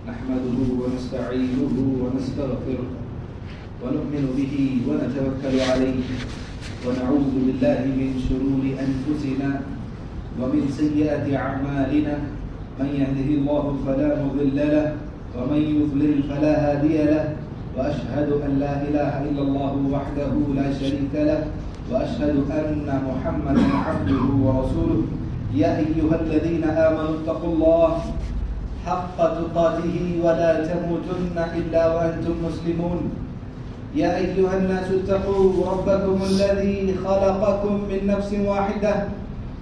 نحمده ونستعينه ونستغفره ونؤمن به ونتوكل عليه ونعوذ بالله من شرور أنفسنا ومن سيئات أعمالنا من يهده الله فلا مضل له ومن يضلل فلا هادي له وأشهد أن لا إله إلا الله وحده لا شريك له وأشهد أن محمدا عبده ورسوله يا أيها الذين آمنوا اتقوا الله حق تقاته ولا تموتن إلا وأنتم مسلمون يا أيها الناس اتقوا ربكم الذي خلقكم من نفس واحدة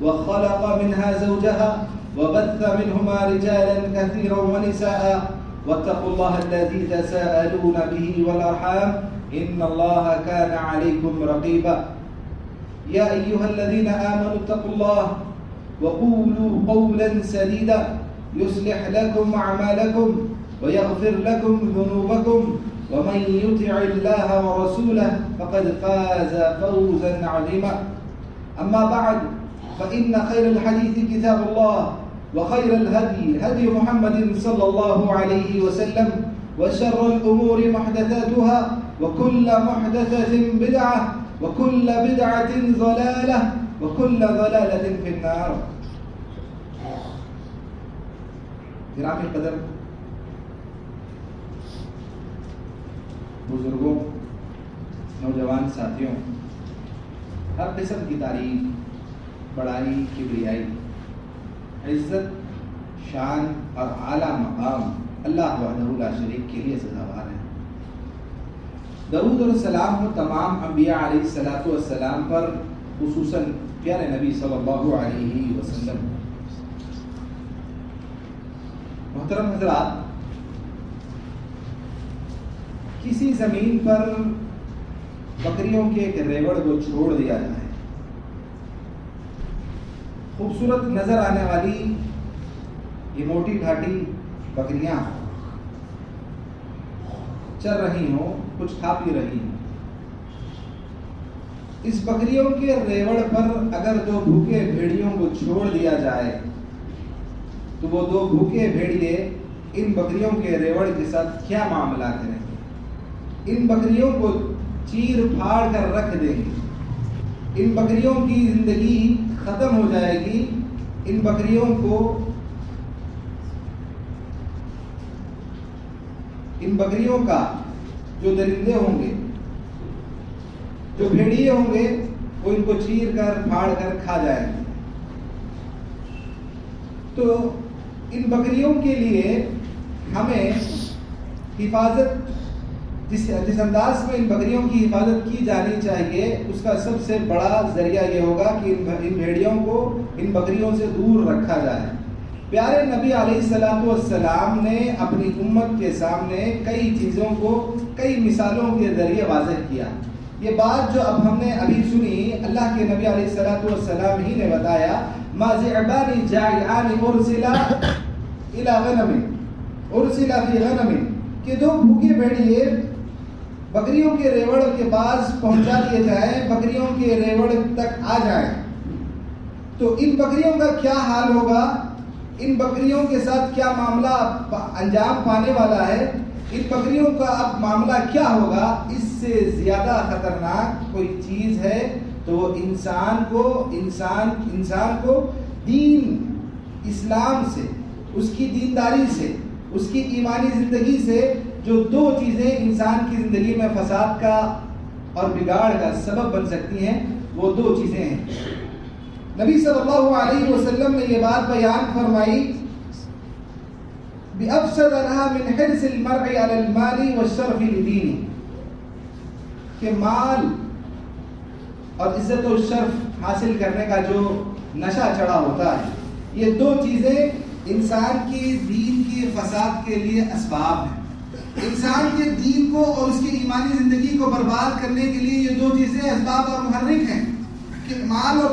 وخلق منها زوجها وبث منهما رجالا كثيرا ونساء واتقوا الله الذي تساءلون به والأرحام إن الله كان عليكم رقيبا يا أيها الذين آمنوا اتقوا الله وقولوا قولا سديدا يصلح لكم أعمالكم ويغفر لكم ذنوبكم ومن يطع الله ورسوله فقد فاز فوزا عظيما أما بعد فإن خير الحديث كتاب الله وخير الهدي هدي محمد صلى الله عليه وسلم وشر الأمور محدثاتها وكل محدثة بدعة وكل بدعة ضلالة وكل ضلالة في النار. گرامی قدر بزرگوں، نوجوان ساتھیوں، ہر قسم کی تعریف، بڑائی، کبریائی، عزت، شان اور اعلیٰ مقام اللہ وحدہ لا شریک کے لیے سزاوار ہے. درود اور سلام ہو تمام انبیاء علیہ الصلوۃ والسلام پر، خصوصاً پیارے نبی صلی اللہ علیہ وسلم. محترم حضرات، کسی زمین پر بکریوں کے ایک ریوڑ کو چھوڑ دیا جائے، خوبصورت نظر آنے والی یہ موٹی ڈھاٹی بکریاں چل رہی ہوں، کچھ کھا پی رہی ہوں، اس بکریوں کے ریوڑ پر اگر دو بھوکے بھیڑیوں کو چھوڑ دیا جائے تو وہ دو بھوکے بھیڑیے ان بکریوں کے ریوڑ کے ساتھ کیا معاملہ کریں گے؟ ان بکریوں کو چیر پھاڑ کر رکھ دیں گے، ان بکریوں کی زندگی ختم ہو جائے گی، ان بکریوں کا جو درندے ہوں گے، جو بھیڑیے ہوں گے، وہ ان کو چیر کر پھاڑ کر کھا جائیں گے. تو ان بکریوں کے لیے ہمیں حفاظت، جس انداز میں ان بکریوں کی حفاظت کی جانی چاہیے، اس کا سب سے بڑا ذریعہ یہ ہوگا کہ ان بھیڑیوں کو ان بکریوں سے دور رکھا جائے. پیارے نبی علیہ الصلوۃ والسلام نے اپنی امت کے سامنے کئی چیزوں کو کئی مثالوں کے ذریعے واضح کیا. یہ بات جو اب ہم نے ابھی سنی، اللہ کے نبی علیہ الصلوۃ والسلام ہی نے بتایا، ما ذئبان جائعان ارسلا الى غنم ارسلا فی غنم، کہ دو بھوکے بھیڑیے بکریوں کے ریوڑ کے پاس پہنچا دیے جائیں، بکریوں کے ریوڑ تک آ جائیں، تو ان بکریوں کا کیا حال ہوگا، ان بکریوں کے ساتھ کیا معاملہ انجام پانے والا ہے، ان بکریوں کا اب معاملہ کیا ہوگا. اس سے زیادہ خطرناک کوئی چیز ہے تو وہ انسان کو دین اسلام سے، اس کی دینداری سے، اس کی ایمانی زندگی سے جو دو چیزیں انسان کی زندگی میں فساد کا اور بگاڑ کا سبب بن سکتی ہیں، وہ دو چیزیں ہیں. نبی صلی اللہ علیہ وسلم نے یہ بات بیان فرمائی، بِأَفْسَدَ لَهَا مِنْ حِرْصِ الْمَرْءِ عَلَى الْمَالِ وَالشَّرَفِ لِدِينِهِ، کہ مال اور عزت و شرف حاصل کرنے کا جو نشہ چڑھا ہوتا ہے، یہ دو چیزیں انسان کی دین کے فساد کے لیے اسباب ہیں. انسان کے دین کو اور اس کی ایمانی زندگی کو برباد کرنے کے لیے یہ دو چیزیں اسباب اور محرک ہیں کہ مال اور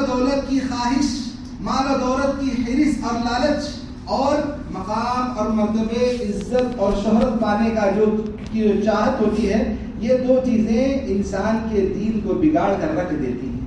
دولت کی خواہش، مال و دولت کی حرص اور لالچ، اور مقام اور مرتبے، عزت اور شہرت پانے کا جو چاہت ہوتی ہے، یہ دو چیزیں انسان کے دین کو بگاڑ کر رکھ دیتی ہیں.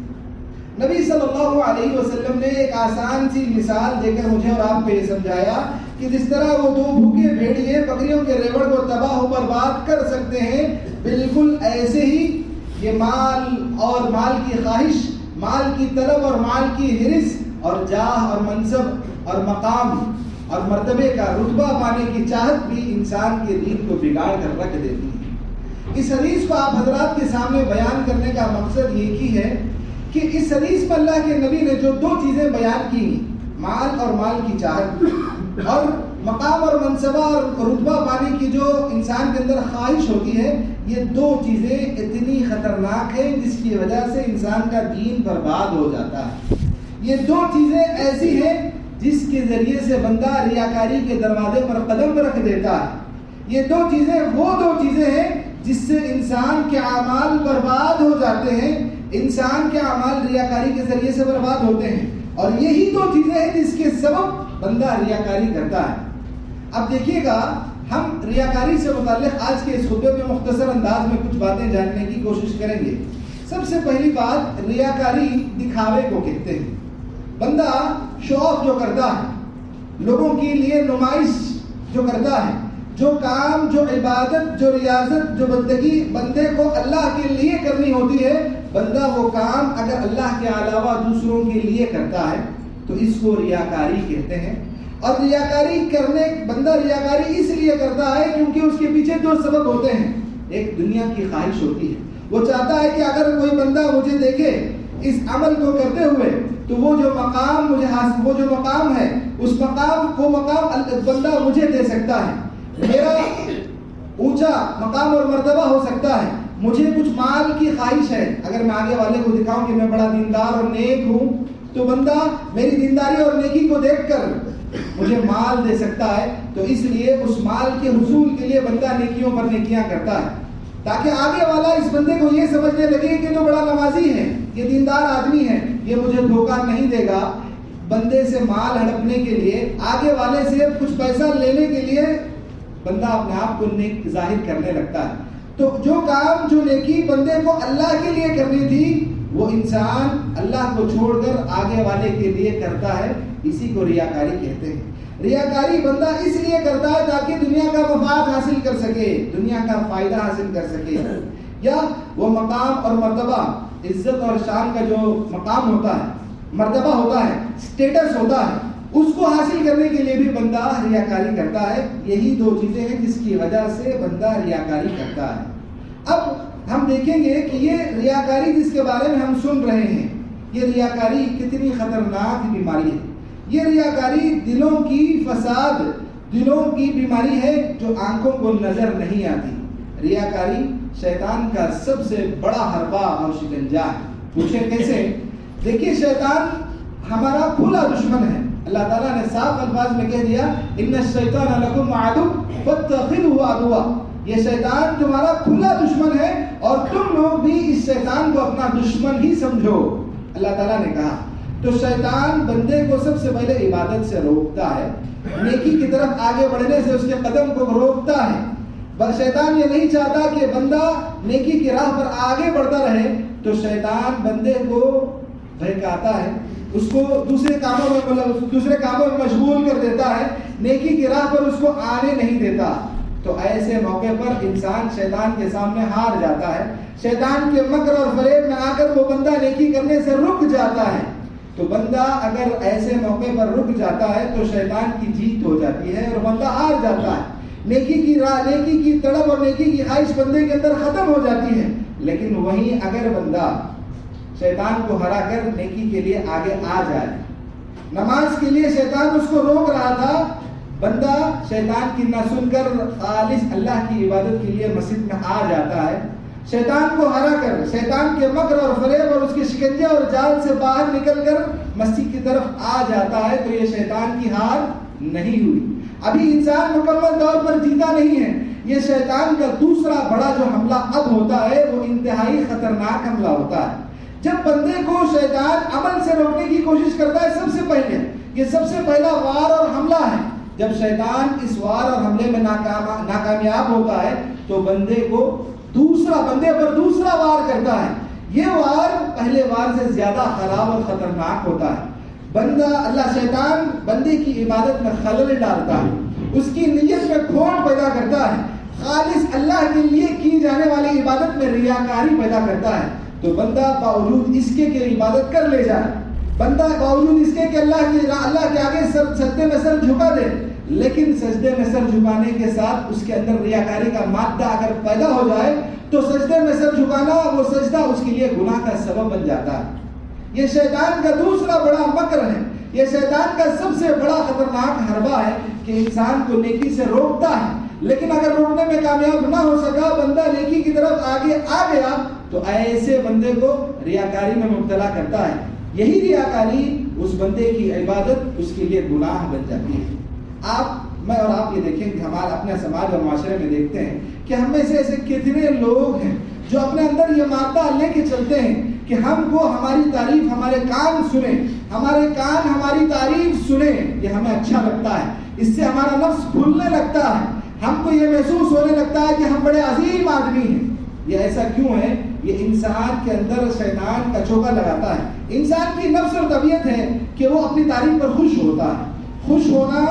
نبی صلی اللہ علیہ وسلم نے ایک آسان سی مثال دے کر مجھے اور آپ کو یہ سمجھایا کہ جس طرح وہ دو بھوکے بھیڑیے بکریوں کے ریوڑ کو تباہ و برباد کر سکتے ہیں، بالکل ایسے ہی یہ مال اور مال کی خواہش، مال کی طلب اور مال کی حرص اور جاہ اور منصب اور مقام اور مرتبے کا رتبہ پانے کی چاہت بھی انسان کے دین کو بگاڑ کر رکھ دیتی ہے۔ اس حدیث کو آپ حضرات کے سامنے بیان کرنے کا مقصد یہ ہی ہے کہ اس حدیث میں اللہ کے نبی نے جو دو چیزیں بیان کی، مال اور مال کی چاہت اور مقام اور منصبہ اور رتبہ پانے کی جو انسان کے اندر خواہش ہوتی ہے، یہ دو چیزیں اتنی خطرناک ہیں جس کی وجہ سے انسان کا دین برباد ہو جاتا ہے۔ یہ دو چیزیں ایسی ہیں جس کے ذریعے سے بندہ ریاکاری کے دروازے پر قدم رکھ دیتا ہے۔ یہ دو چیزیں وہ دو چیزیں ہیں جس سے انسان کے اعمال برباد ہو جاتے ہیں، انسان کے اعمال ریاکاری کے ذریعے سے برباد ہوتے ہیں، اور یہی دو چیزیں ہیں جس کے سبب بندہ ریاکاری کرتا ہے۔ اب دیکھیے گا، ہم ریاکاری سے متعلق آج کے اس خطبے میں مختصر انداز میں کچھ باتیں جاننے کی کوشش کریں گے۔ سب سے پہلی بات، ریاکاری دکھاوے کو کہتے ہیں۔ بندہ شو آف جو کرتا ہے، لوگوں کے لیے نمائش جو کرتا ہے، جو کام، جو عبادت، جو ریاضت، جو بندگی بندے کو اللہ کے لیے کرنی ہوتی ہے، بندہ وہ کام اگر اللہ کے علاوہ دوسروں کے لیے کرتا ہے تو اس کو ریاکاری کہتے ہیں۔ اور ریاکاری کرنے بندہ ریاکاری اس لیے کرتا ہے کیونکہ اس کے پیچھے دو سبب ہوتے ہیں۔ ایک دنیا کی خواہش ہوتی ہے، وہ چاہتا ہے کہ اگر کوئی بندہ مجھے دیکھے اس عمل کو کرتے ہوئے تو وہ جو مقام مجھے وہ جو مقام ہے اس مقام کو بندہ مجھے دے سکتا ہے، میرا اونچا مقام اور مرتبہ ہو سکتا ہے۔ مجھے کچھ مال کی خواہش ہے، اگر میں آگے والے کو دکھاؤں کہ میں بڑا دیندار اور نیک ہوں تو بندہ میری دینداری اور نیکی کو دیکھ کر مجھے مال دے سکتا ہے، تو اس لیے اس مال کے حصول کے لیے بندہ نیکیوں پر نیکیاں کرتا ہے، تاکہ آگے والا اس بندے کو یہ سمجھنے لگے کہ تو بڑا نمازی ہے، یہ دیندار آدمی ہے، یہ مجھے دھوکہ نہیں دے گا۔ بندے سے مال ہڑپنے کے لیے، آگے والے سے کچھ پیسہ لینے کے لیے بندہ اپنے آپ کو نیک ظاہر کرنے لگتا ہے۔ تو جو کام، جو نیکی بندے کو اللہ کے لیے کرنی تھی، وہ انسان اللہ کو چھوڑ کر آگے والے کے لیے کرتا ہے، اسی کو ریاکاری کہتے ہیں۔ ریاکاری بندہ اس لیے کرتا ہے تاکہ دنیا کا مفاد حاصل کر سکے، دنیا کا فائدہ حاصل کر سکے، یا وہ مقام اور مرتبہ، عزت اور شان کا جو مقام ہوتا ہے، مرتبہ ہوتا ہے، اسٹیٹس ہوتا ہے، اس کو حاصل کرنے کے لیے بھی بندہ ریاکاری کرتا ہے۔ یہی دو چیزیں ہیں جس کی وجہ سے بندہ ریاکاری کرتا ہے۔ اب ہم دیکھیں گے کہ یہ ریاکاری جس کے بارے میں ہم سن رہے ہیں، یہ ریاکاری کتنی خطرناک بیماری ہے۔ یہ ریاکاری دلوں کی فساد، دلوں کی بیماری ہے جو آنکھوں کو نظر نہیں آتی۔ ریاکاری شیطان کا سب سے بڑا حربہ اور شکنجا ہے۔ پوچھیں کیسے؟ دیکھیے، شیطان ہمارا کھلا دشمن ہے۔ اللہ تعالیٰ نے صاف الفاظ میں کہہ دیا، ان الشیطان لکم عدو فاتخذوہ عدوا، یہ شیطان تمہارا کھلا دشمن ہے اور تم لوگ بھی اس شیطان کو اپنا دشمن ہی سمجھو، اللہ تعالیٰ نے کہا۔ تو شیطان بندے کو سب سے پہلے عبادت سے روکتا ہے، نیکی کی طرف آگے بڑھنے سے اس کے قدم کو روکتا ہے۔ بس شیطان یہ نہیں چاہتا کہ بندہ نیکی کی راہ پر آگے بڑھتا رہے، تو شیطان بندے کو بہکاتا ہے، اس کو دوسرے کاموں میں مشغول کر دیتا ہے، نیکی کی راہ پر اس کو آنے نہیں دیتا۔ تو ایسے موقع پر انسان شیطان کے سامنے ہار جاتا ہے، شیطان کے مکر اور فریب میں آ کر وہ بندہ نیکی کرنے سے رک جاتا ہے۔ تو بندہ اگر ایسے موقع پر رک جاتا ہے تو شیطان کی جیت ہو جاتی ہے اور بندہ ہار جاتا ہے، نیکی کی راہ، نیکی کی تڑپ اور نیکی کی خواہش بندے کے اندر ختم ہو جاتی ہے۔ لیکن وہیں اگر بندہ شیطان کو ہرا کر نیکی کے لیے آگے آ جائے، نماز کے لیے شیطان اس کو روک رہا تھا، بندہ شیطان کی نہ سن کر خالص اللہ کی عبادت کے لیے مسجد میں آ جاتا ہے، شیطان کو ہرا کر، شیطان کے مکر اور فریب اور اس کے شکنجے اور جال سے باہر نکل کر مسجد کی طرف آ جاتا ہے، تو یہ شیطان کی ہار نہیں ہوئی۔ ابھی انسان مکمل طور پر جیتا نہیں ہے۔ یہ شیطان کا دوسرا بڑا جو حملہ اب ہوتا ہے وہ انتہائی خطرناک حملہ ہوتا ہے۔ جب بندے کو شیطان عمل سے روکنے کی کوشش کرتا ہے، سب سے پہلے یہ سب سے پہلا وار اور حملہ ہے۔ جب شیطان اس وار اور حملے میں ناکامیاب ہوتا ہے تو بندے پر دوسرا وار کرتا ہے۔ یہ وار پہلے وار سے زیادہ خراب اور خطرناک ہوتا ہے۔ بندہ اللہ شیطان بندے کی عبادت میں خلل ڈالتا ہے، اس کی نیت میں کھوٹ پیدا کرتا ہے، خالص اللہ کے لیے کی جانے والی عبادت میں ریاکاری پیدا کرتا ہے، تو بندہ باوجود اس کے کہ عبادت کر لے جائے، بندہ باوجود اس کے کہ اللہ کے آگے سجدے میں سر جھکا دے، لیکن سجدے میں سر جھکانے کے ساتھ اس کے اندر ریاکاری کا مادہ اگر پیدا ہو جائے تو سجدے میں سر جھکانا وہ سجدہ اس کے لیے گناہ کا سبب بن جاتا ہے۔ یہ شیطان کا دوسرا بڑا مکر ہے، یہ شیطان کا سب سے بڑا خطرناک حربہ ہے کہ انسان کو نیکی سے روکتا ہے، لیکن اگر روکنے میں کامیاب نہ ہو سکا، بندہ نیکی کی طرف آگے آ گیا تو ایسے بندے کو ریاکاری میں مبتلا کرتا ہے۔ یہی ریاکاری اس بندے کی عبادت اس کے لیے گناہ بن جاتی ہے۔ میں اور آپ یہ دیکھیں کہ ہمارا اپنے سماج اور معاشرے میں دیکھتے ہیں کہ ہم میں سے ایسے کتنے لوگ ہیں جو اپنے اندر یہ مادہ لے کے چلتے ہیں کہ ہم کو ہماری تعریف ہمارے کان سنیں، ہمارے کان ہماری تعریف سنیں، یہ ہمیں اچھا لگتا ہے، اس سے ہمارا نفس پھولنے لگتا ہے، ہم کو یہ محسوس ہونے لگتا ہے کہ ہم بڑے عظیم آدمی ہیں۔ یہ ایسا کیوں ہے؟ یہ انسان کے اندر شیطان کا چوکا لگاتا ہے۔ انسان کی نفس اور طبیعت ہے کہ وہ اپنی تعریف پر خوش ہوتا ہے۔ خوش ہونا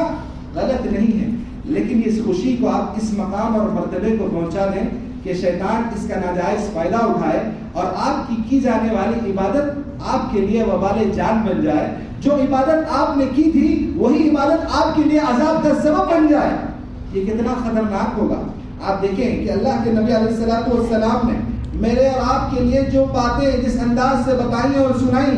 غلط نہیں ہے، لیکن اس خوشی کو آپ اس مقام اور مرتبے کو پہنچا دیں کہ شیطان اس کا ناجائز فائدہ اٹھائے اور آپ کی جانے والی عبادت آپ کے لیے وبال جان بن جائے، جو عبادت آپ نے کی تھی وہی عبادت آپ کے لیے عذاب کا سبب بن جائے۔ یہ کتنا خطرناک ہوگا۔ آپ دیکھیں کہ اللہ کے نبی علیہ الصلوۃ والسلام نے میرے اور آپ کے لیے جو باتیں جس انداز سے بتائیں اور سنائیں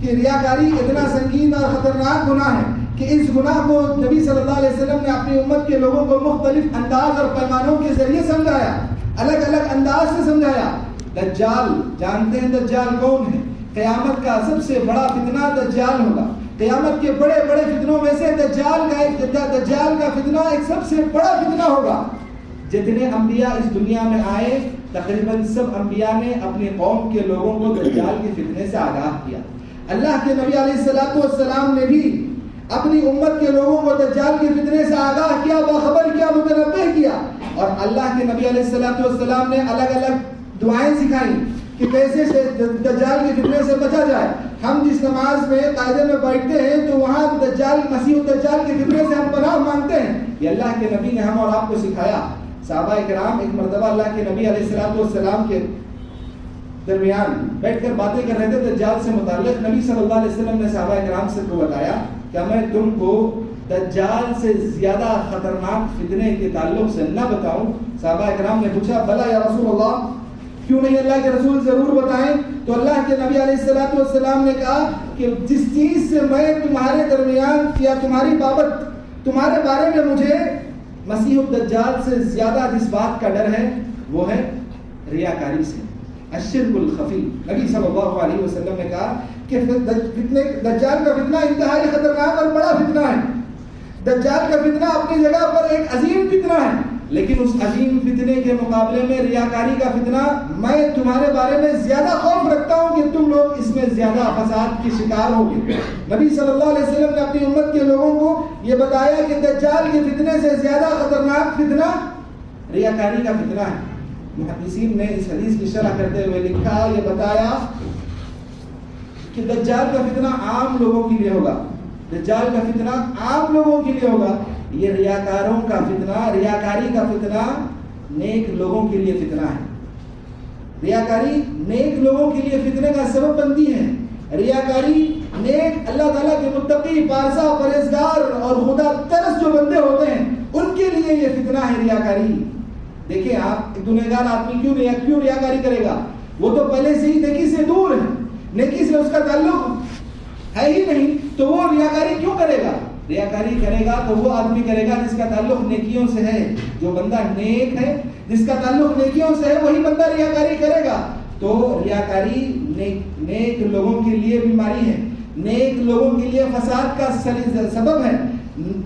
کہ ریاکاری اتنا سنگین اور خطرناک گناہ ہے کہ اس گناہ کو نبی صلی اللہ علیہ وسلم نے اپنی امت کے لوگوں کو مختلف انداز اور پیمانوں کے ذریعے سمجھایا، الگ الگ انداز سے سمجھایا۔ دجال، جانتے ہیں دجال کون ہے؟ قیامت کا سب سے بڑا فتنہ دجال ہوگا۔ قیامت کے بڑے بڑے فتنوں میں سے دجال کا فتنہ ایک سب سے بڑا فتنہ ہوگا۔ جتنے انبیاء اس دنیا میں آئے تقریباً سب انبیاء نے اپنی قوم کے لوگوں کو دجال کے فتنے سے آگاہ کیا۔ اللہ کے نبی علیہ الصلوۃ والسلام نے بھی اپنی امت کے لوگوں کو دجال کے فتنے سے آگاہ کیا، باخبر کیا، متنبہ کیا، اور اللہ کے نبی علیہ الصلوۃ والسلام نے الگ الگ دعائیں سکھائیں کہ کیسے دجال کے فتنے سے بچا جائے۔ ہم جس نماز میں قاعدے میں بیٹھتے ہیں تو وہاں مسیح الدجال کے فتنے سے ہم پناہ مانگتے ہیں، یہ اللہ کے نبی نے ہم اور آپ کو سکھایا۔ صحابہ کرام ایک مرتبہ اللہ کے نبی علیہ الصلوۃ والسلام کے درمیان بیٹھ کر باتیں کر رہے تھے دجال سے متعلق۔ نبی صلی اللہ علیہ وسلم نے صحابہ کرام سے کو بتایا کہ میں تم کو دجال سے زیادہ خطرناک فتنے کے تعلق سے نہ بتاؤں؟ صحابہ کرام نے پوچھا بلا یا رسول اللہ، کیوں نہیں اللہ کے رسول، ضرور بتائیں۔ تو اللہ کے نبی علیہ الصلوۃ والسلام نے کہا کہ جس چیز سے میں تمہارے درمیان یا تمہاری بابت تمہارے بارے میں مجھے مسیح الدجال سے زیادہ جس بات کا ڈر ہے وہ ہے ریاکاری سے، الشرک الخفی۔ نبی صلی اللہ علیہ وسلم نے کہا کہ دجال کا فتنہ انتہائی خطرناک اور بڑا فتنہ ہے۔ دجال کا فتنہ اپنی جگہ پر ایک عظیم فتنہ ہے، لیکن اس عظیم فتنے کے مقابلے میں ریاکاری کا فتنہ میں تمہارے بارے میں زیادہ خوف رکھتا ہوں کہ تم لوگ اس میں زیادہ فساد کے شکار ہوگے۔ نبی صلی اللہ علیہ وسلم نے اپنی امت کے لوگوں کو یہ بتایا کہ دجال کے فتنے سے زیادہ خطرناک فتنہ ریاکاری کا فتنہ ہے۔ محدثین نے اس حدیث کی شرح کرتے ہوئے لکھا، یہ بتایا کہ دجال کا فتنہ عام لوگوں کے لیے ہوگا، دجال کا فتنہ عام لوگوں کے لیے ہوگا۔ یہ ریاکاروں کا فتنہ، ریاکاری کا فتنہ نیک لوگوں کے لیے فتنہ ہے۔ ریاکاری نیک لوگوں کے لیے فتنے کا سبب بنتی ہے۔ ریاکاری نیک اللہ تعالیٰ کے متقی، پارسا، پرہیزگار اور خدا ترس جو بندے ہوتے ہیں ان کے لیے یہ فتنہ ہے ریاکاری۔ دیکھیں آپ، ایک گنہگار آدمی کیوں ریاکاری کرے گا؟ وہ تو پہلے سے ہی نیکی سے دور ہے، نیکی سے اس کا تعلق ہے ہی نہیں، تو وہ ریاکاری کیوں کرے گا؟ ریاکاری کرے گا تو وہ آدمی کرے گا جس کا تعلق نیکیوں سے ہے۔ جو بندہ نیک ہے، جس کا تعلق نیکیوں سے ہے، وہی بندہ ریاکاری کرے گا۔ تو ریاکاری نیک لوگوں کے لیے بیماری ہے، نیک لوگوں کے لیے فساد کا سبب ہے۔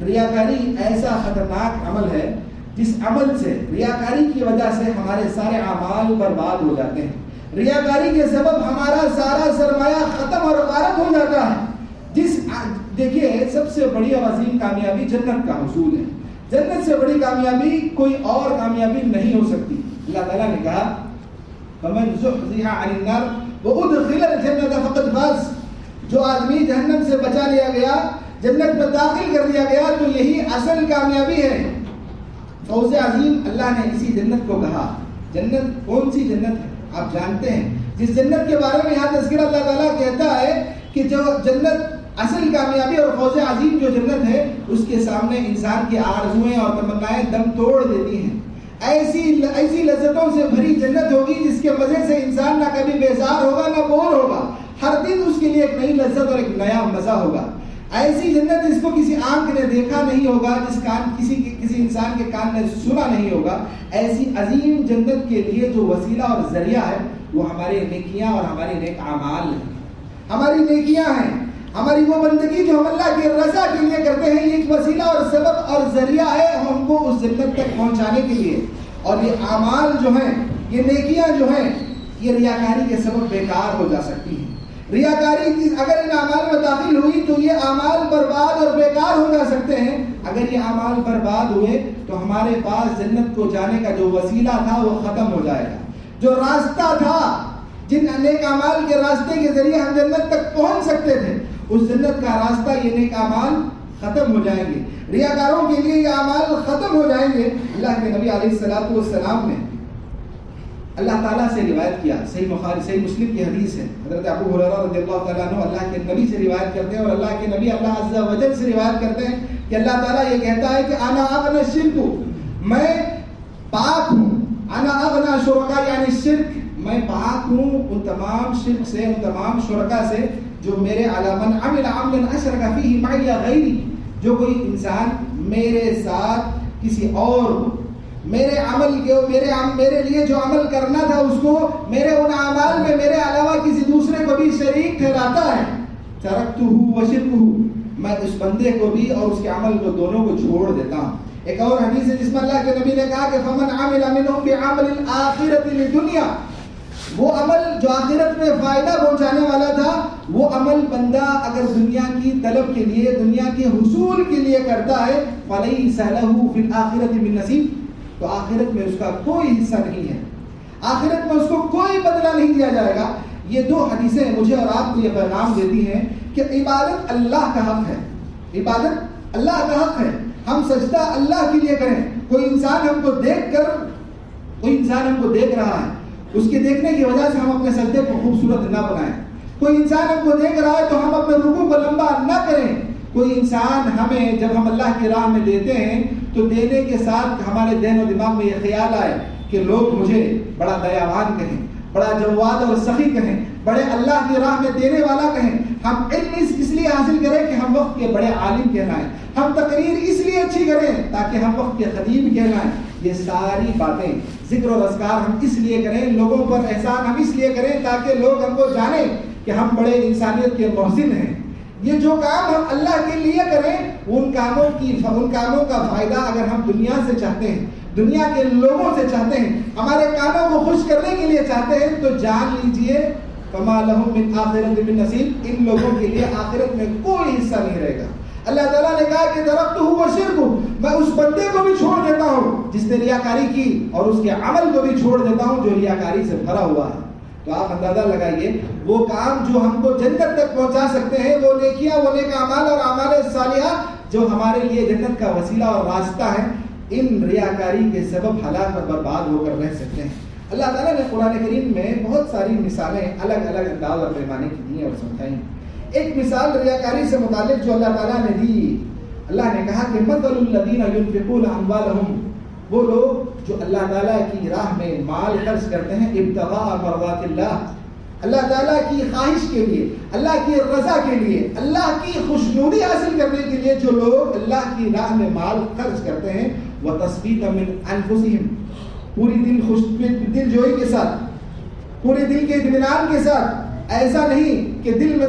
ریاکاری ایسا خطرناک عمل ہے جس عمل سے، ریاکاری کی وجہ سے ہمارے سارے اعمال برباد ہو جاتے ہیں۔ ریاکاری کے سبب ہمارا سارا سرمایہ ختم اور غارت ہو جاتا ہے۔ دیکھیے سب سے بڑی اور عظیم کامیابی جنت کا حصول ہے۔ جنت سے بڑی کامیابی کوئی اور کامیابی نہیں ہو سکتی۔ اللہ تعالیٰ نے کہا فَمَنْ زُحْزِحَ عَنِ النَّارِ وَأُدْخِلَ الْجَنَّةَ فَقَدْ فَازَ۔ جو آدمی جہنم سے بچا لیا گیا، جنت میں داخل کر دیا گیا، تو یہی اصل کامیابی ہے، فوز عظیم۔ اللہ نے اسی جنت کو کہا۔ جنت کون سی جنت ہے آپ جانتے ہیں؟ جس جنت کے بارے میں یہاں تذکرہ اللہ تعالیٰ کہتا ہے کہ جو جنت اصل کامیابی اور فوز عظیم جو جنت ہے، اس کے سامنے انسان کی آرزویں اور تمنائیں دم توڑ دیتی ہیں۔ ایسی لذتوں سے بھری جنت ہوگی جس کے مزے سے انسان نہ کبھی بیزار ہوگا نہ بور ہوگا، ہر دن اس کے لیے ایک نئی لذت اور ایک نیا مزہ ہوگا۔ ایسی جنت جس کو کسی آنکھ نے دیکھا نہیں ہوگا، کسی انسان کے کان نے سنا نہیں ہوگا، ایسی عظیم جنت کے لیے جو وسیلہ اور ذریعہ ہے وہ ہمارے نیکیاں اور ہمارے نیک اعمال ہیں۔ ہماری نیکیاں ہیں، ہماری وہ بندگی جو ہم اللہ کی رضا کے لیے کرتے ہیں، یہ ایک وسیلہ اور سبب اور ذریعہ ہے ہم کو اس جنت تک پہنچانے کے لیے۔ اور یہ اعمال جو ہیں، یہ نیکیاں جو ہیں، یہ ریاکاری کے سبب بیکار ہو جا سکتی ہیں۔ ریاکاری اگر ان اعمال میں داخل ہوئی تو یہ اعمال برباد اور بیکار ہو جا سکتے ہیں۔ اگر یہ اعمال برباد ہوئے تو ہمارے پاس جنت کو جانے کا جو وسیلہ تھا وہ ختم ہو جائے گا، جو راستہ تھا، جن نیک اعمال کے راستے کے ذریعے ہم جنت تک پہنچ سکتے تھے، اس جنت کا راستہ یہ نیک اعمال ختم ہو جائیں گے۔ ریاکاروں کے لیے یہ اعمال ختم ہو جائیں گے۔ اللہ کے نبی علیہ الصلوۃ والسلام نے اللہ تعالیٰ سے روایت کیا، صحیح مسلم کی حدیث ہے، حضرت ابو ہریرہ رضی اللہ تعالیٰ عنہ اللہ کے نبی سے روایت کرتے ہیں، اور اللہ کے نبی اللہ عز و جل سے روایت کرتے ہیں کہ اللہ تعالیٰ یہ کہتا ہے کہ انا اغنی الشرک، میں پاک ہوں، انا اغنی شرکا یعنی شرک، میں پاک ہوں ان تمام شرک سے، ان تمام شرکا سے جو میرے علی من عمل عملا اشرک فیہ معی غیری، جو کوئی انسان میرے ساتھ کسی اور میرے عمل کے میرے لیے جو عمل کرنا تھا اس کو میرے ان اعمال میں میرے علاوہ کسی دوسرے کو بھی شریک ٹھہراتا ہے، ترکتہ وشرکہ، میں اس بندے کو بھی اور اس کے عمل کو دونوں کو چھوڑ دیتا ہوں۔ ایک اور حدیث ہے جس میں اللہ کے نبی نے کہا کہ فمن عمل منهم بعمل الآخرۃ للدنیا، وہ عمل جو آخرت میں فائدہ پہنچانے والا تھا، وہ عمل بندہ اگر دنیا کی طلب کے لیے، دنیا کے حصول کے لیے کرتا ہے، فلیس لہ فی الآخرۃ من نصیب، تو آخرت میں اس کا کوئی حصہ نہیں ہے، آخرت میں اس کو کوئی بدلہ نہیں دیا جائے گا۔ یہ دو حدیثیں مجھے اور آپ کو یہ پیغام دیتی ہیں کہ عبادت اللہ کا حق ہے، عبادت اللہ کا حق ہے، ہم سجدہ اللہ کے لیے کریں۔ کوئی انسان ہم کو دیکھ رہا ہے، اس کے دیکھنے کی وجہ سے ہم اپنے سجدے کو خوبصورت نہ بنائیں۔ کوئی انسان ہم کو دیکھ رہا ہے تو ہم اپنے رکوع کو لمبا نہ کریں۔ کوئی انسان ہمیں جب ہم اللہ کی راہ میں دیتے ہیں تو دینے کے ساتھ ہمارے ذہن و دماغ میں یہ خیال آئے کہ لوگ مجھے بڑا دیاوان کہیں، بڑا جواد اور سخی کہیں، بڑے اللہ کی راہ میں دینے والا کہیں۔ ہم علم اس لیے حاصل کریں کہ ہم وقت کے بڑے عالم کہلائیں، ہم تقریر اس لیے اچھی کریں تاکہ ہم وقت کے خطیب کہلائیں۔ یہ ساری باتیں، ذکر و اذکار ہم اس لیے کریں، لوگوں پر احسان ہم اس لیے کریں تاکہ لوگ ہم کو جانیں کہ ہم بڑے انسانیت کے محسن ہیں۔ یہ جو کام ہم اللہ کے لیے کریں، ان کاموں کا فائدہ اگر ہم دنیا سے چاہتے ہیں، دنیا کے لوگوں سے چاہتے ہیں، ہمارے کاموں کو خوش کرنے کے لیے چاہتے ہیں، تو جان لیجئے فما لہم من آخرۃ من نصیب، ان لوگوں کے لیے آخرت میں کوئی حصہ نہیں رہے گا۔ اللہ تعالیٰ نے کہا کہ ترکتہ وشرکہ، میں اس بندے کو بھی چھوڑ دیتا ہوں جس نے ریاکاری کی، اور اس کے عمل کو بھی چھوڑ دیتا ہوں جو ریاکاری سے بھرا ہوا ہے۔ تو آپ اندازہ لگائیے، وہ کام جو ہم کو جنت تک پہنچا سکتے ہیں، وہ نیکیاں، وہ نیک اعمال اور اعمال صالحہ جو ہمارے لیے جنت کا وسیلہ اور راستہ ہے، ان ریاکاری کے سبب ہلاک اور برباد ہو کر رہ سکتے ہیں۔ اللہ تعالیٰ نے قرآن کریم میں بہت ساری مثالیں الگ الگ انداز اور پیمانے کی دی اور سمجھائیں۔ ایک مثال ریاکاری سے متعلق جو اللہ تعالیٰ نے دی، اللہ نے کہا کہ مثل الذین ینفقون اموالہم، وہ لوگ جو اللہ تعالیٰ کی راہ میں مال خرچ کرتے ہیں، ابتغاء مرضات اللہ تعالیٰ کی خواہش کے لیے، اللہ کی رضا کے لیے، اللہ کی خوشنودی حاصل کرنے کے لیے جو لوگ اللہ کی راہ میں مال خرچ کرتے ہیں، وَتَثْبِيتًا مِنْ أَنفُسِهِمْ، پوری دل جوئی کے ساتھ، پورے دل کے اطمینان کے ساتھ، ایسا نہیں کہ دل میں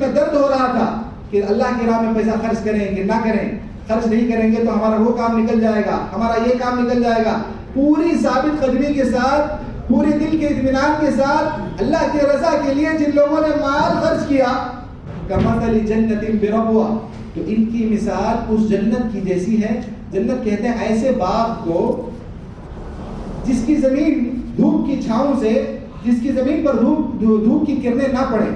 درد ہو رہا تھا کہ اللہ کی راہ میں پیسہ خرچ کریں کہ نہ کریں، خرچ نہیں کریں گے تو ہمارا وہ کام نکل جائے گا، ہمارا یہ کام نکل جائے گا، پوری ثابت قدمی کے ساتھ، پورے دل کے اطمینان کے ساتھ اللہ کی رضا کے لیے جن لوگوں نے مال خرچ کیا، کمثل جنت بربوہ، تو ان کی مثال اس جنت کی جیسی ہے۔ جنت کہتے ہیں ایسے باغ کو جس کی زمین دھوپ کی چھاؤں سے، جس کی زمین پر دھوپ کی کرنیں نہ پڑے،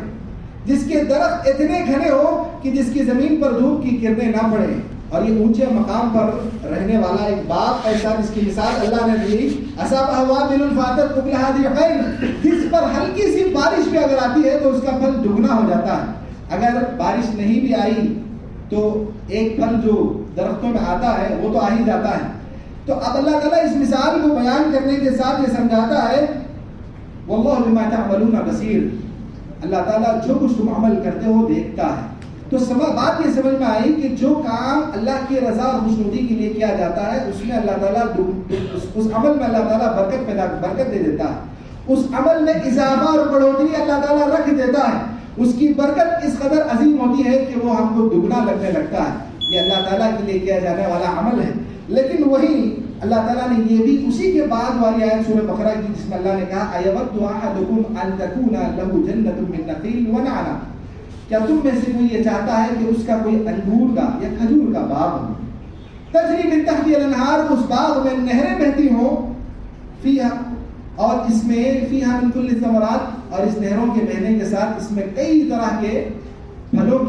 جس کے درخت اتنے گھنے ہو کہ جس کی زمین پر دھوپ کی کرنیں نہ پڑیں، اور یہ اونچے مقام پر رہنے والا ایک باغ ایسا جس کی مثال اللہ نے دی، اصابہ وابل فاتت اکلہا ضعفین، جس پر ہلکی سی بارش بھی اگر آتی ہے تو اس کا پھل دگنا ہو جاتا ہے، اگر بارش نہیں بھی آئی تو ایک پھل جو درختوں میں آتا ہے وہ تو آ ہی جاتا ہے۔ تو اب اللہ تعالیٰ اس مثال کو بیان کرنے کے ساتھ یہ سمجھاتا ہے واللہ بما تعملون بصیر، اللہ تعالیٰ جو کچھ تم عمل کرتے ہو دیکھتا ہے۔ تو بات یہ سمجھ میں آئی کہ جو کام اللہ کی رضا اور خوشنودی کے لیے کیا جاتا ہے اس میں اللہ تعالیٰ اس عمل میں اللہ تعالیٰ برکت دے دیتا ہے، اس عمل میں اضافہ اور بڑھوتری اللہ تعالیٰ رکھ دیتا ہے، اس کی برکت اس قدر عظیم ہوتی ہے کہ وہ ہم کو دگنا لگنے لگتا ہے۔ یہ اللہ تعالیٰ کے لیے کیا جانے والا عمل ہے۔ لیکن وہی اللہ تعالیٰ نے یہ بھی اسی کے بعد والی آیت سورہ بقرہ کی جس میں اللہ نے کہا اَيَوَدُّ أَحَدُكُمْ أَن تَكُونَ لَهُ جَنَّةٌ مِّن نَخِيلٍ وَنَعْلٍ، کیا تم میں سے کوئی یہ چاہتا ہے کہ اس کا کوئی انگور کا یا کھجور کا باغ ہو، تجری من تحتها الانہار، اس باغ میں نہریں بہتی ہوں، فیہا، اور اس میں فیہا من کل الثمرات، اور اس نہروں کے بہنے کے ساتھ اس میں کئی طرح کے پھلوں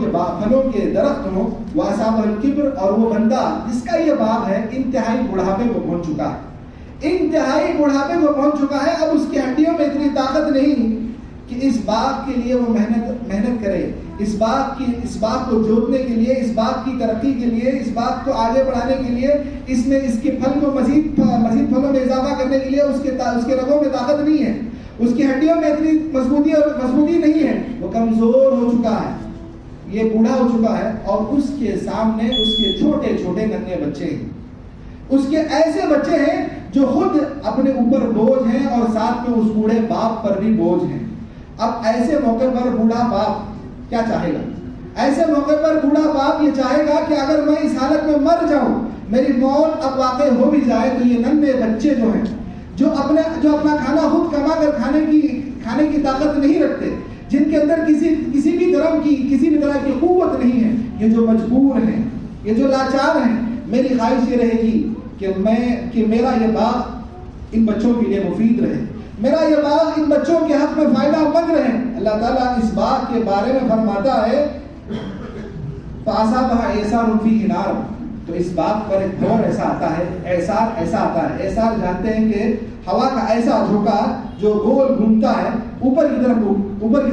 کے درخت ہوں، وَأَصَابَهُ الْكِبْرُ، اور وہ بندہ جس کا یہ باغ ہے انتہائی بڑھاپے کو پہنچ چکا ہے، انتہائی بڑھاپے کو پہنچ چکا ہے، اب اس کی ہڈیوں میں اتنی طاقت نہیں کہ اس باغ کے لیے وہ محنت کرے، اس باغ کو جوتنے کے لیے، اس باغ کی ترقی کے لیے، اس باغ کو آگے بڑھانے کے لیے، اس میں اس کے پھل کو مزید پھلوں میں اضافہ کرنے کے لیے اس کے رگوں میں طاقت نہیں ہے، اس کی ہڈیوں میں اتنی مضبوطی نہیں ہے، وہ کمزور ہو چکا ہے، یہ بوڑھا ہو چکا ہے، اور اس کے سامنے اس کے چھوٹے چھوٹے ننھے بچے ہیں، اس کے ایسے بچے ہیں جو خود اپنے اوپر بوجھ ہیں اور ساتھ میں اس بوڑھے باپ پر بھی بوجھ ہیں۔ اب ایسے موقع پر بوڑھا باپ کیا چاہے گا؟ ایسے موقع پر بوڑھا باپ یہ چاہے گا کہ اگر میں اس حالت میں مر جاؤں، میری موت اب واقع ہو بھی جائے، تو یہ ننھے بچے جو ہیں جو اپنا کھانا خود کما کر کھانے کی طاقت نہیں رکھتے، جن کے اندر کسی بھی طرح کی قوت نہیں ہے، یہ جو مجبور ہیں، یہ جو لاچار ہیں، میری خواہش یہ رہے گی کہ میرا یہ باغ ان بچوں کے لیے مفید رہے، میرا یہ باغ ان بچوں کے حق میں فائدہ مند رہے۔ اللہ تعالیٰ اس باغ کے بارے میں فرماتا ہے فَأَصَابَهَا إِعْصَارٌ فِيهِ نَارٌ، تو اس باغ پر ایک دور ایسا آتا ہے، اعصار ایسا آتا ہے، اعصار جانتے ہیں کہ ہوا کا ایسا جھونکا جو گول گھومتا ہے، اوپر کی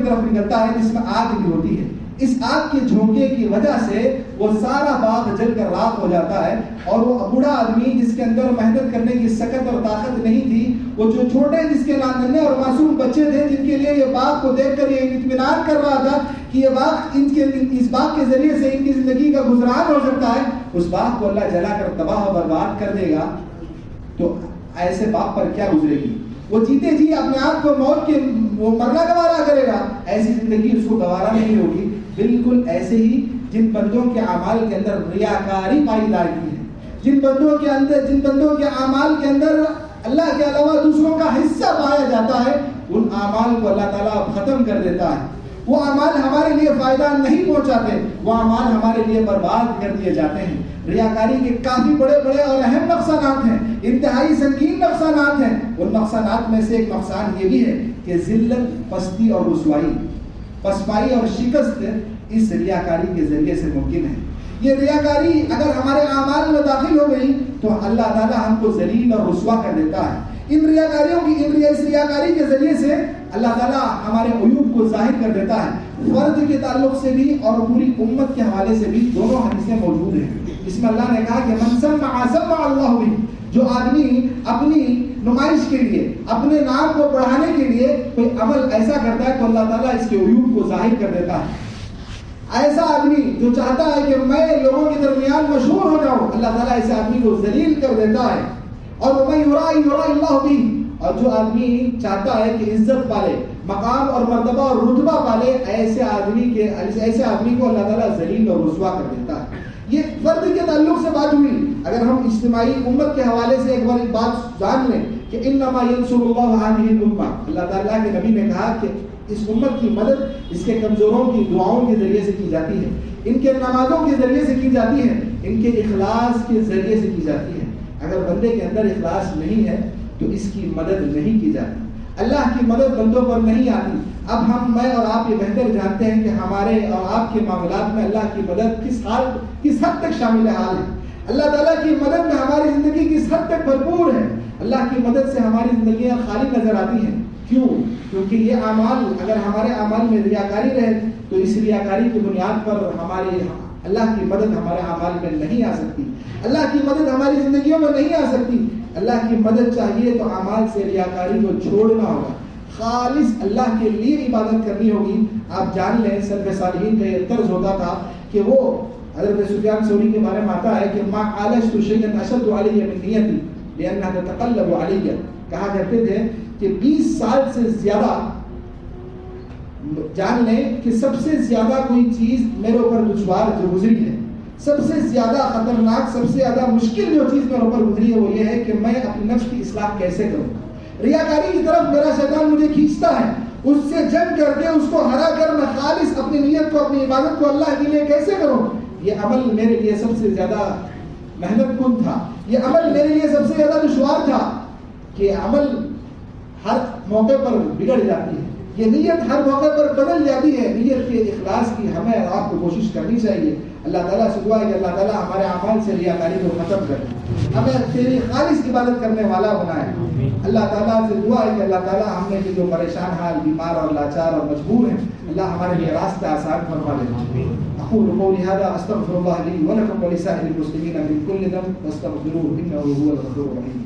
طرف نکلتا ہے، جس میں آگ بھی ہوتی ہے، اس آگ کے جھونکے کی وجہ سے وہ سارا باغ جل کر راکھ ہو جاتا ہے، اور وہ بوڑھا آدمی جس کے اندر محنت کرنے کی سکت اور طاقت نہیں تھی، وہ جو چھوٹے جس کے ننھے اور معصوم بچے تھے جن کے لیے یہ باغ کو دیکھ کر یہ اطمینان کر رہا تھا کہ یہ باغ اس باغ کے ذریعے سے ان کی زندگی کا گزران ہو سکتا ہے، اس باغ کو اللہ جلا کر تباہ و برباد کر دے گا، تو ایسے باپ پر کیا گزرے گی؟ وہ جیتے جی اپنے آپ کو موت کے وہ مرنا گوارا کرے گا، ایسی زندگی اس کو گوارا نہیں ہوگی۔ بالکل ایسے ہی جن بندوں کے اعمال کے اندر ریاکاری پائیدار کی ہے، جن بندوں کے اعمال کے اندر اللہ کے علاوہ دوسروں کا حصہ پایا جاتا ہے، ان اعمال کو اللہ تعالیٰ ختم کر دیتا ہے، وہ اعمال ہمارے لیے فائدہ نہیں پہنچاتے، وہ اعمال ہمارے لیے برباد کر دیے جاتے ہیں۔ ریاکاری کے کافی بڑے اور اہم نقصانات ہیں، انتہائی سنگین نقصانات ہیں، ان نقصانات میں سے ایک نقصان یہ بھی ہے کہ ذلت، پستی اور رسوائی، پسپائی اور شکست اس ریاکاری کے ذریعے سے ممکن ہے۔ یہ ریاکاری اگر ہمارے اعمال میں داخل ہو گئی تو اللہ تعالیٰ ہم کو ذلیل اور رسوا کر دیتا ہے۔ اس ریاکاری کے ذریعے سے اللہ تعالیٰ ہمارے عیوب کو ظاہر کر دیتا ہے، فرد کے تعلق سے بھی اور پوری امت کے حوالے سے بھی دونوں حدیثیں موجود ہیں۔ اس میں اللہ نے کہا کہ من سمع سمع اللہ بہ، جو آدمی اپنی نمائش کے لیے، اپنے نام کو بڑھانے کے لیے کوئی عمل ایسا کرتا ہے تو اللہ تعالیٰ اس کے عیوب کو ظاہر کر دیتا ہے۔ ایسا آدمی جو چاہتا ہے کہ میں لوگوں کے درمیان مشہور ہو جاؤں، اللہ تعالیٰ ایسے آدمی کو ذلیل کر دیتا ہے۔ اور وَمَن يُرَى اللَّهُ بِهِ، اور جو آدمی چاہتا ہے کہ عزت پالے، مقام اور مرتبہ اور رتبہ پالے، ایسے آدمی کو اللہ تعالیٰ ذلیل اور رسوا کر دیتا ہے۔ یہ فرد کے تعلق سے بات ہوئی، اگر ہم اجتماعی امت کے حوالے سے ایک بار ایک بات جان لیں کہ انما ينصر الله هذه الامه، اللہ تعالیٰ کے نبی نے کہا کہ اس امت کی مدد اس کے کمزوروں کی دعاؤں کے ذریعے سے کی جاتی ہے، ان کے نمازوں کے ذریعے سے کی جاتی ہے، ان کے اخلاص کے ذریعے سے کی جاتی ہے۔ اگر بندے کے اندر اخلاص نہیں ہے تو اس کی مدد نہیں کی جاتی، اللہ کی مدد بندوں پر نہیں آتی، اب میں اور آپ یہ بہتر جانتے ہیں کہ ہمارے اور آپ کے معاملات میں اللہ کی مدد کس حد تک شامل حال ہے. اللہ تعالیٰ کی مدد میں ہماری زندگی کس حد تک بھرپور ہے. اللہ کی مدد سے ہماری زندگیاں خالی نظر آتی ہیں. کیوں؟ کیونکہ یہ اعمال، اگر ہمارے اعمال میں ریاکاری رہے تو اس ریاکاری کی بنیاد پر اللہ کی مدد ہمارے اعمال میں نہیں آ سکتی. اللہ کی مدد ہماری زندگیوں میں نہیں آ سکتی. اللہ کی مدد چاہیے تو اعمال سے ریاکاری کو چھوڑنا ہوگا، خالص اللہ کے لیے عبادت کرنی ہوگی. آپ جان لیں سلف صالحین کا یہ طرز ہوتا تھا کہ وہ حضرت سفیان ثوری کے بارے میں آتا ہے کہ ما عالجت شيئا اشد علي من نیتی لانها تتقلب علي. کہا کرتے تھے کہ 20 سال سے زیادہ جان لیں کہ سب سے زیادہ کوئی چیز میرے اوپر دشوار جو گزری ہے، سب سے زیادہ خطرناک، سب سے زیادہ مشکل جو چیز میرے اوپر گزری ہے وہ یہ ہے کہ میں اپنی نفس کی اصلاح کیسے کروں. ریاکاری کی طرف میرا شیطان مجھے کھینچتا ہے، اس سے جنگ کر کے اس کو ہرا کر میں خالص اپنی نیت کو، اپنی عبادت کو اللہ کے لیے کیسے کروں. یہ عمل میرے لیے سب سے زیادہ محنت کن تھا. یہ عمل میرے لیے سب سے زیادہ دشوار تھا کہ عمل ہر موقع پر بگڑ جاتی ہے، یہ نیت ہر موقع پر بدل جاتی ہے. نیت کے اخلاص کی ہمیں اور آپ کو کوشش کرنی چاہیے. اللہ تعالیٰ سے دعا ہے کہ اللہ تعالیٰ ہمارے اعمال سے ریاکاری کو ختم کرے، ہمیں تیری خالص عبادت کرنے والا بنائے. اللہ تعالیٰ سے دعا ہے کہ اللہ تعالیٰ ہم نے جو پریشان حال، بیمار اور لاچار اور مجبور ہیں، اللہ ہمارے لیے راستہ آسان فرما دے. اقول قولي هذا استغفر الله لي ولكم ولسائر المسلمين من كل ذنب واستغفروه انه هو الغفور الرحيم.